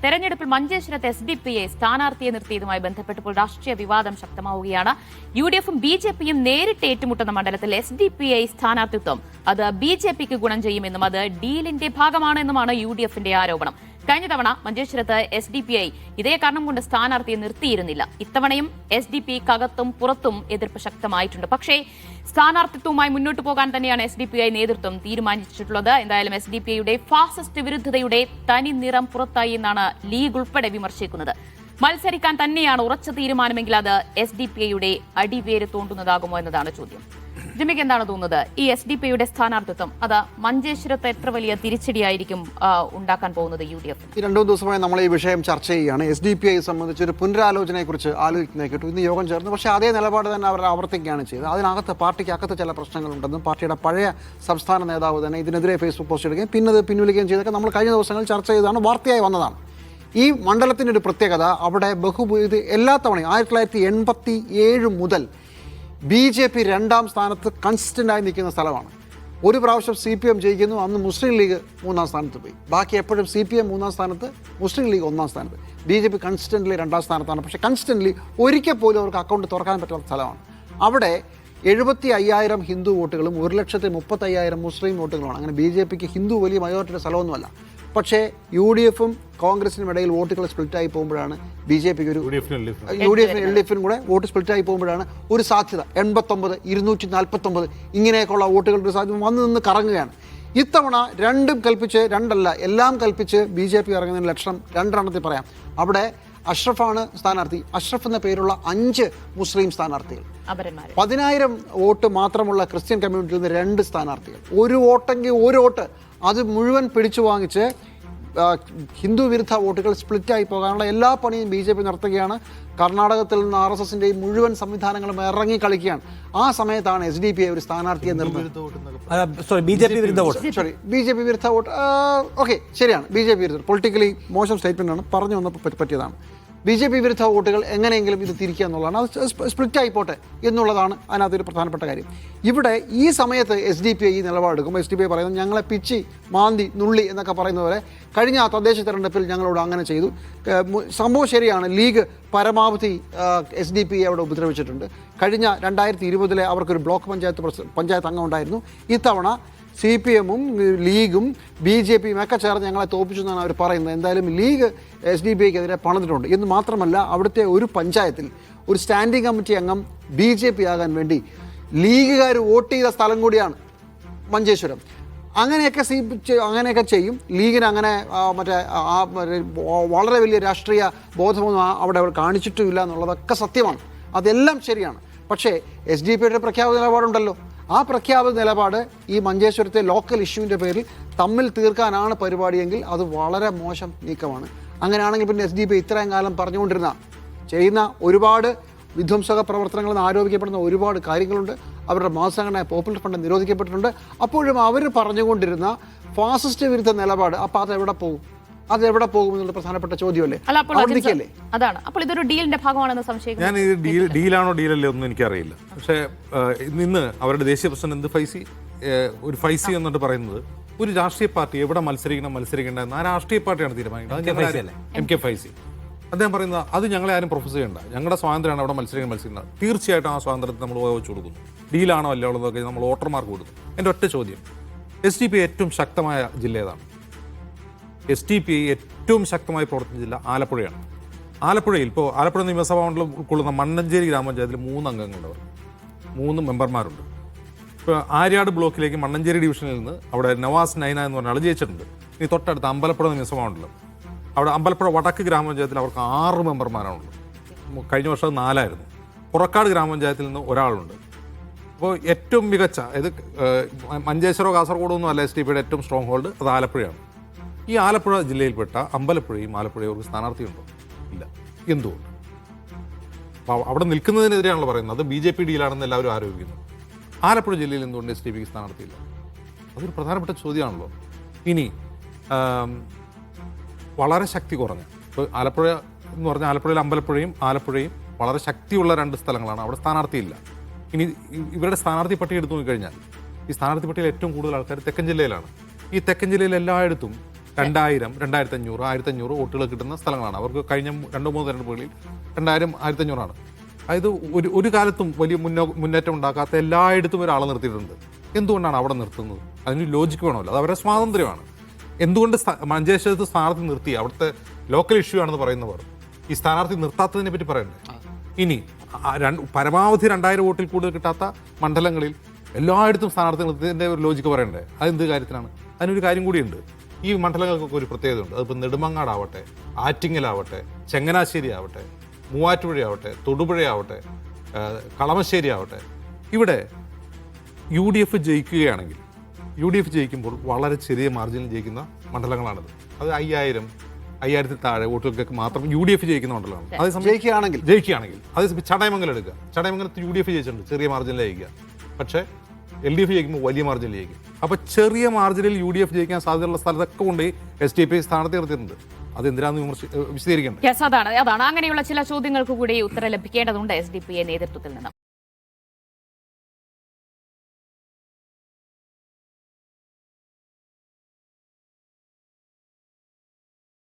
തെരഞ്ഞെടുപ്പിൽ മഞ്ചേശ്വരത്ത് SDPI സ്ഥാനാർത്ഥിയെ നിർത്തിയതുമായി ബന്ധപ്പെട്ടപ്പോൾ രാഷ്ട്രീയ വിവാദം ശക്തമാവുകയാണ്. UDF-ഉം BJP-യും നേരിട്ട് ഏറ്റുമുട്ടുന്ന മണ്ഡലത്തിൽ SDPI സ്ഥാനാർത്ഥിത്വം അത് BJP-ക്ക് ഗുണം ചെയ്യുമെന്നും അത് ഡീലിന്റെ ഭാഗമാണെന്നുമാണ് UDF-ന്റെ ആരോപണം. കഴിഞ്ഞ തവണ മഞ്ചേശ്വരത്ത് SDPI ഇതേ കാരണം കൊണ്ട് സ്ഥാനാർത്ഥിയെ നിർത്തിയിരുന്നില്ല. ഇത്തവണയും SDPI-ക്കകത്തും പുറത്തും എതിർപ്പ് ശക്തമായിട്ടുണ്ട്. പക്ഷേ സ്ഥാനാർത്ഥിത്വവുമായി മുന്നോട്ട് പോകാൻ തന്നെയാണ് SDPI നേതൃത്വം തീരുമാനിച്ചിട്ടുള്ളത്. എന്തായാലും SDPI-യുടെ ഫാസിസ്റ്റ് വിരുദ്ധതയുടെ തനി നിറം പുറത്തായി എന്നാണ് ലീഗ് ഉൾപ്പെടെ വിമർശിക്കുന്നത്. മത്സരിക്കാൻ തന്നെയാണ് ഉറച്ച തീരുമാനമെങ്കിൽ അത് SDPI-യുടെ അടിവേര് തോണ്ടുന്നതാകുമോ എന്നതാണ് ചോദ്യം. ജിമ്മിക്ക് എന്താണ് തോന്നുന്നത്? ഈ SDPI-യുടെ സ്ഥാനാർത്ഥിത്വം അത് മഞ്ചേശ്വരത്ത് എത്ര വലിയ തിരിച്ചടിയായിരിക്കും ഉണ്ടാക്കാൻ പോകുന്നത് UDF? ഈ 2 ദിവസമായി നമ്മൾ ഈ വിഷയം ചർച്ച ചെയ്യുകയാണ്. SDPI സംബന്ധിച്ച് ഒരു പുനരാലോചനയെക്കുറിച്ച് ആലോചിക്കുന്നത് കേട്ടു. ഇന്ന് യോഗം ചേർന്നു. പക്ഷേ അതേ നിലപാട് തന്നെ അവർ ആവർത്തിക്കുകയാണ് ചെയ്തത്. അതിനകത്ത് പാർട്ടിക്കകത്ത് ചില പ്രശ്നങ്ങളുണ്ടെന്നും പാർട്ടിയുടെ പഴയ സംസ്ഥാന നേതാവ് തന്നെ ഇതിനെതിരെ ഫേസ്ബുക്ക് പോസ്റ്റ് ഇടുകയും പിന്നെ അത് പിൻവലിക്കുകയും ചെയ്തൊക്കെ നമ്മൾ കഴിഞ്ഞ ദിവസങ്ങളിൽ ചർച്ച ചെയ്തതാണ്, വാർത്തയായി വന്നതാണ്. ഈ മണ്ഡലത്തിൻ്റെ ഒരു പ്രത്യേകത, അവിടെ എല്ലാ തവണയും 1987 മുതൽ BJP 2ാം സ്ഥാനത്ത് കൺസിസ്റ്റൻ്റായി നിൽക്കുന്ന സ്ഥലമാണ്. ഒരു പ്രാവശ്യം CPM ജയിക്കുന്നു, അന്ന് മുസ്ലിം ലീഗ് 3ാം സ്ഥാനത്ത് പോയി. ബാക്കി എപ്പോഴും CPM 3ാം സ്ഥാനത്ത്, മുസ്ലിം ലീഗ് 1ാം സ്ഥാനത്ത്, BJP കൺസിസ്റ്റൻ്റ്ലി 2ാം സ്ഥാനത്താണ്. പക്ഷേ കൺസിസ്റ്റൻ്റ്ലി ഒരിക്കൽ പോലും അവർക്ക് അക്കൗണ്ട് തുറക്കാൻ പറ്റുന്ന സ്ഥലമാണ്. അവിടെ 75,000 ഹിന്ദു വോട്ടുകളും 1,35,000 മുസ്ലിം വോട്ടുകളുമാണ്. അങ്ങനെ BJP-ക്ക് ഹിന്ദു വലിയ മജോറിറ്റിയുടെ സ്ഥലമൊന്നുമല്ല. പക്ഷേ UDF-ഉം കോൺഗ്രസിനും ഇടയിൽ വോട്ടുകൾ സ്പ്ലിറ്റായി പോകുമ്പോഴാണ് BJP-ക്ക് ഒരു LDF-നും കൂടെ വോട്ട് സ്പ്ലിറ്റായി പോകുമ്പോഴാണ് ഒരു സാധ്യത 89, 249 ഇങ്ങനെയൊക്കെയുള്ള വോട്ടുകളുടെ സാധ്യത വന്നു നിന്ന് കറങ്ങുകയാണ്. ഇത്തവണ എല്ലാം കൽപ്പിച്ച് BJP ഇറങ്ങുന്നതിന് ലക്ഷണം 2 പറയാം. അവിടെ അഷ്റഫാണ് സ്ഥാനാർത്ഥി. അഷ്റഫ് എന്ന പേരുള്ള 5 മുസ്ലിം സ്ഥാനാർത്ഥികൾ, 10,000 വോട്ട് മാത്രമുള്ള ക്രിസ്ത്യൻ കമ്മ്യൂണിറ്റിയിൽ നിന്ന് 2 സ്ഥാനാർത്ഥികൾ, ഒരു വോട്ട് അത് മുഴുവൻ പിടിച്ചു വാങ്ങിച്ച് ഹിന്ദു വിരുദ്ധ വോട്ടുകൾ സ്പ്ലിറ്റായി പോകാനുള്ള എല്ലാ പണിയും BJP നടത്തുകയാണ്. കർണാടകത്തിൽ നിന്ന് RSS-ന്റെ മുഴുവൻ സംവിധാനങ്ങളും ഇറങ്ങി കളിക്കുകയാണ്. ആ സമയത്താണ് SDPI ഒരു സ്ഥാനാർത്ഥിയെ BJP വിരുദ്ധ വോട്ട് ഓക്കെ ശരിയാണ്, BJP വിരുദ്ധ പൊളിറ്റിക്കലി മോശം സ്റ്റേറ്റ്മെൻ്റ് ആണ്, പറഞ്ഞു വന്നപ്പോൾ പറ്റിയതാണ്. BJP വിരുദ്ധ വോട്ടുകൾ എങ്ങനെയെങ്കിലും ഇത് തിരിക്കുക എന്നുള്ളതാണ്, അത് സ്പ്ലിറ്റായി പോട്ടെ എന്നുള്ളതാണ് അതിനകത്തൊരു പ്രധാനപ്പെട്ട കാര്യം. ഇവിടെ ഈ സമയത്ത് SDPI ഈ നിലപാടെടുക്കും. SDPI പറയുന്നത് ഞങ്ങളെ പിച്ചി മാന്തി നുള്ളി എന്നൊക്കെ പറയുന്ന പോലെ കഴിഞ്ഞ തദ്ദേശ തെരഞ്ഞെടുപ്പിൽ ഞങ്ങളോട് അങ്ങനെ ചെയ്തു. സംഭവം ശരിയാണ്, ലീഗ് പരമാവധി SDPI അവിടെ ഉപദ്രവിച്ചിട്ടുണ്ട്. കഴിഞ്ഞ 2020 അവർക്കൊരു ബ്ലോക്ക് പഞ്ചായത്ത് അംഗം ഉണ്ടായിരുന്നു. ഇത്തവണ CPM-ഉം ലീഗും BJP-യും ഒക്കെ ചേർന്ന് ഞങ്ങളെ തോപ്പിച്ചു എന്നാണ് അവർ പറയുന്നത്. എന്തായാലും ലീഗ് SDPI-ക്കെതിരെ പണിതിട്ടുണ്ട് എന്ന് മാത്രമല്ല, അവിടുത്തെ ഒരു പഞ്ചായത്തിൽ ഒരു സ്റ്റാൻഡിംഗ് കമ്മിറ്റി അംഗം BJP ആകാൻ വേണ്ടി ലീഗുകാർ വോട്ട് ചെയ്ത സ്ഥലം കൂടിയാണ് മഞ്ചേശ്വരം. അങ്ങനെയൊക്കെ ചെയ്യും. ലീഗിന് അങ്ങനെ വളരെ വലിയ രാഷ്ട്രീയ ബോധമൊന്നും അവിടെ കാണിച്ചിട്ടുമില്ല എന്നുള്ളതൊക്കെ സത്യമാണ്, അതെല്ലാം ശരിയാണ്. പക്ഷേ SDPI-യുടെ പ്രഖ്യാപിത നിലപാടുണ്ടല്ലോ. ആ പ്രഖ്യാപിത നിലപാട് ഈ മഞ്ചേശ്വരത്തെ ലോക്കൽ ഇഷ്യൂവിൻ്റെ പേരിൽ തമ്മിൽ തീർക്കാനാണ് പരിപാടിയെങ്കിൽ അത് വളരെ മോശം നീക്കമാണ്. അങ്ങനെയാണെങ്കിൽ പിന്നെ SDPI ഇത്രയും കാലം ചെയ്യുന്ന ഒരുപാട് വിധ്വംസക പ്രവർത്തനങ്ങളെന്ന് ആരോപിക്കപ്പെടുന്ന ഒരുപാട് കാര്യങ്ങളുണ്ട്. അവരുടെ മാസങ്ങളുടെ പോപ്പുലർ ഫണ്ട് നിരോധിക്കപ്പെട്ടിട്ടുണ്ട്. അപ്പോഴും അവർ പറഞ്ഞുകൊണ്ടിരുന്ന ഫാസിസ്റ്റ് വിരുദ്ധ നിലപാട്, അപ്പോൾ അതെവിടെ പോകും എന്നുള്ള പ്രധാനപ്പെട്ട ചോദ്യമല്ലേ. അതാണ്. അപ്പോൾ ഇതൊരു ഡീലിന്റെ ഭാഗമാണെന്ന് സംശയിക്കുന്നു. ഞാൻ ഇത് ഡീലാണോ ഡീലല്ലേ ഒന്നും എനിക്കറിയില്ല. പക്ഷേ ഇന്ന് അവരുടെ ദേശീയ പ്രസിഡന്റ് ഒരു ഫൈസി എന്നിട്ട് പറയുന്നത് ഒരു രാഷ്ട്രീയ പാർട്ടി എവിടെ മത്സരിക്കേണ്ട ആ രാഷ്ട്രീയ പാർട്ടിയാണ് തീരുമാനിക്കുന്നത്. MK ഫൈസി അദ്ദേഹം പറയുന്നത് അത് ഞങ്ങളെ ആരും പ്രൊഫസ് ചെയ്യണ്ട, ഞങ്ങളുടെ സ്വാതന്ത്ര്യമാണ് അവിടെ മത്സരിക്കുന്നത്. തീർച്ചയായിട്ടും ആ സ്വാതന്ത്ര്യത്തെ നമ്മൾ ഉപയോഗിച്ച് കൊടുക്കുന്നു. ഡീലാണോ അല്ല ഉള്ളതൊക്കെ നമ്മൾ വോട്ടർമാർക്ക് കൊടുക്കും. എൻ്റെ ഒറ്റ ചോദ്യം, SDPI ഏറ്റവും ശക്തമായ ജില്ല ഏതാണ്? SDPI ഏറ്റവും ശക്തമായി പ്രവർത്തിച്ച ജില്ല ആലപ്പുഴയാണ്. ആലപ്പുഴയിൽ ഇപ്പോൾ ആലപ്പുഴ നിയമസഭാ മണ്ഡലം ഉൾക്കൊള്ളുന്ന മണ്ണഞ്ചേരി ഗ്രാമപഞ്ചായത്തിൽ 3 അംഗങ്ങളുണ്ട്, 3 മെമ്പർമാരുണ്ട്. ഇപ്പോൾ ആര്യാട് ബ്ലോക്കിലേക്ക് മണ്ണഞ്ചേരി ഡിവിഷനിൽ നിന്ന് അവിടെ നവാസ് നൈന എന്ന് പറഞ്ഞ ആൾ ജയിച്ചിട്ടുണ്ട്. ഇനി തൊട്ടടുത്ത അമ്പലപ്പുഴ നിയമസഭാ മണ്ഡലം, അവിടെ അമ്പലപ്പുഴ വടക്ക് ഗ്രാമപഞ്ചായത്തിൽ അവർക്ക് 6 മെമ്പർമാരാണുള്ളത്. കഴിഞ്ഞ വർഷം 4 ആയിരുന്നു. പുറക്കാട് ഗ്രാമപഞ്ചായത്തിൽ നിന്ന് ഒരാളുണ്ട്. അപ്പോൾ ഏറ്റവും മികച്ച മഞ്ചേശ്വരോ കാസർഗോഡോ ഒന്നും അല്ല SDPI-യുടെ ഏറ്റവും സ്ട്രോങ് ഹോൾഡ്, അത് ആലപ്പുഴയാണ്. ഈ ആലപ്പുഴ ജില്ലയിൽപ്പെട്ട അമ്പലപ്പുഴയും ഒരു സ്ഥാനാർത്ഥിയുണ്ടോ? ഇല്ല. എന്തുകൊണ്ട്? അപ്പോൾ അവിടെ നിൽക്കുന്നതിനെതിരെയാണല്ലോ പറയുന്നത്, അത് BJP ഡീലാണെന്ന് എല്ലാവരും ആരോപിക്കുന്നു. ആലപ്പുഴ ജില്ലയിൽ എന്തുകൊണ്ട് SDPI-ക്ക് സ്ഥാനാർത്ഥിയില്ല? അതൊരു പ്രധാനപ്പെട്ട ചോദ്യമാണല്ലോ. ഇനി വളരെ ശക്തി കുറഞ്ഞ, ഇപ്പോൾ ആലപ്പുഴ എന്ന് പറഞ്ഞാൽ ആലപ്പുഴയിൽ അമ്പലപ്പുഴയും ആലപ്പുഴയും വളരെ ശക്തിയുള്ള 2 സ്ഥലങ്ങളാണ്, അവിടെ സ്ഥാനാർത്ഥിയില്ല. ഇനി ഇവരുടെ സ്ഥാനാർത്ഥി പട്ടിക എടുത്തു നോക്കിക്കഴിഞ്ഞാൽ ഈ സ്ഥാനാർത്ഥി പട്ടികയിൽ ഏറ്റവും കൂടുതൽ ആൾക്കാർ തെക്കൻ ജില്ലയിലാണ്. ഈ തെക്കൻ ജില്ലയിൽ എല്ലായിടത്തും 2000, 2500, 1500 വോട്ടുകൾ കിട്ടുന്ന സ്ഥലങ്ങളാണ്. അവർക്ക് കഴിഞ്ഞ 2-3 തെരഞ്ഞെടുപ്പുകളിൽ 2000, 1500 അതായത് ഒരു കാലത്തും വലിയ മുന്നേറ്റം ഉണ്ടാക്കാത്ത എല്ലായിടത്തും ഒരാളെ നിർത്തിയിട്ടുണ്ട്. എന്തുകൊണ്ടാണ് അവിടെ നിർത്തുന്നത്? അതിന് ലോജിക്ക് വേണമല്ലോ, അത് അവരുടെ സ്വാതന്ത്ര്യമാണ്. എന്തുകൊണ്ട് മഞ്ചേശ്വരത്ത് സ്ഥാനാർത്ഥി നിർത്തി? അവിടുത്തെ ലോക്കൽ ഇഷ്യൂ ആണെന്ന് പറയുന്നവർ ഈ സ്ഥാനാർത്ഥി നിർത്താത്തതിനെ പറ്റി പറയണ്ടേ? ഇനി പരമാവധി 2000 വോട്ടിൽ കൂടുതൽ കിട്ടാത്ത മണ്ഡലങ്ങളിൽ എല്ലായിടത്തും സ്ഥാനാർത്ഥി നിർത്തിയതിൻ്റെ ഒരു ലോജിക്ക് പറയണ്ടേ? അതെന്ത് കാര്യത്തിനാണ്? അതിനൊരു കാര്യം കൂടിയുണ്ട്. ഈ മണ്ഡലങ്ങൾക്കൊക്കെ ഒരു പ്രത്യേകതയുണ്ട്. അതിപ്പോൾ നെടുമങ്ങാടാവട്ടെ, ആറ്റിങ്ങലാവട്ടെ, ചങ്ങനാശ്ശേരി ആവട്ടെ, മൂവാറ്റുപുഴയാവട്ടെ, തൊടുപുഴയാവട്ടെ, കളമശ്ശേരി ആവട്ടെ, ഇവിടെ UDF ജയിക്കുകയാണെങ്കിൽ UDF ജയിക്കുമ്പോൾ വളരെ ചെറിയ മാർജിനിൽ ജയിക്കുന്ന മണ്ഡലങ്ങളാണിത്. അത് 5000 താഴെ വോട്ടുകൾക്ക് മാത്രം UDF ജയിക്കുന്ന മണ്ഡലമാണ്. അതേസമയം ജയിക്കുകയാണെങ്കിൽ അതേസമയം ചടയമംഗലം എടുക്കുക. ചടയമംഗലത്ത് UDF ജയിച്ചിട്ടുണ്ട്, ചെറിയ മാർജിനിൽ ജയിക്കുക. പക്ഷേ LDF ജയിക്കുമ്പോൾ വലിയ മാർജിനിൽ ജയിക്കും. അപ്പോൾ ചെറിയ മാർജിനിൽ UDF ജയിക്കാൻ സാധ്യതയുള്ള സ്ഥലത്തൊക്കെ കൊണ്ട് SDPI സ്ഥാനാർത്ഥി നിർത്തിയിട്ടുണ്ട്. അതെന്തിനാന്ന് വിശദീകരിക്കണം. അതാണ് അങ്ങനെയുള്ള ചില ചോദ്യങ്ങൾക്ക് കൂടി ഉത്തരം ലഭിക്കേണ്ടതുണ്ട് SDPI നേതൃത്വത്തിൽ നിന്ന്.